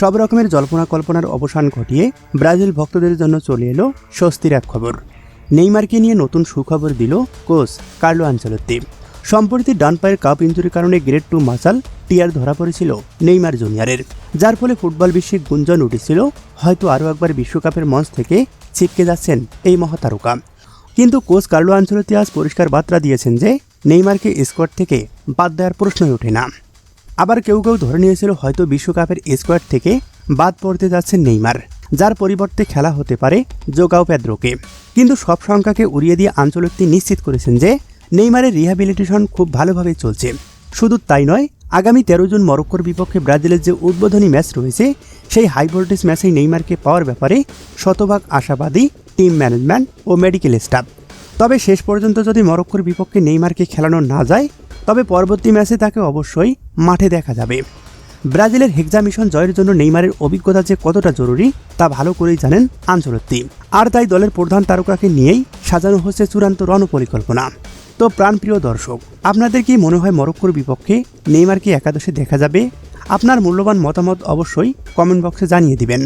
সব রকমের জল্পনা কল্পনার অবসান ঘটিয়ে ব্রাজিল ভক্তদের জন্য চলে এলো স্বস্তির এক খবর। নেইমারকে নিয়ে নতুন সুখবর দিল কোচ কার্লো আনচেলত্তি। সম্প্রতি ডান পায়ের কাপ ইনজুরির কারণে গ্রেড 2 মাসাল টিয়ার ধরা পড়েছিল নেইমার জুনিয়রের, যার ফলে ফুটবল বিশ্বে গুঞ্জন উঠেছিল হয়তো আরও একবার বিশ্বকাপের মঞ্চ থেকে ছিটকে যাচ্ছেন এই মহাতারকা। কিন্তু কোচ কার্লো আনচেলত্তি আজ পরিষ্কার বার্তা দিয়েছেন যে নেইমারকে স্কোয়াড থেকে বাদ দেওয়ার প্রশ্নই ওঠে না। আবার কেউ কেউ ধরে নিয়েছিল হয়তো বিশ্বকাপের স্কোয়াড থেকে বাদ পড়তে যাচ্ছেন নেইমার, যার পরিবর্তে খেলা হতে পারে জোগাও পেদ্রোকে। কিন্তু সব সংখ্যাকে উড়িয়ে দিয়ে আনচেলত্তি নিশ্চিত করেছেন যে নেইমারের রিহ্যাবিলিটেশন খুব ভালোভাবে চলছে। শুধু তাই নয়, আগামী 13 জুন মরক্কোর বিপক্ষে ব্রাজিলের যে উদ্বোধনী ম্যাচ রয়েছে সেই হাই ভোল্টেজ ম্যাচেই নেইমারকে পাওয়ার ব্যাপারে শতভাগ আশাবাদী টিম ম্যানেজমেন্ট ও মেডিকেল স্টাফ। তবে শেষ পর্যন্ত যদি মরক্কোর বিপক্ষে নেইমারকে খেলানো না যায় তবে পরবর্তী ম্যাচে তাকে অবশ্যই মাঠে দেখা যাবে। ব্রাজিলের হেক্সা মিশন জয়ের জন্য নেইমারের অভিজ্ঞতা যে কতটা জরুরি তা ভালো করেই জানেন আনচেলত্তি, আর তাই দলের প্রধান তারকাকে নিয়েই সাজানো হচ্ছে চূড়ান্ত রণপরিকল্পনা। তো প্রাণপ্রিয় দর্শক, আপনাদের কি মনে হয় মরক্কোর বিপক্ষে নেইমারকে একাদশে দেখা যাবে? আপনার মূল্যবান মতামত অবশ্যই কমেন্ট বক্সে জানিয়ে দিবেন।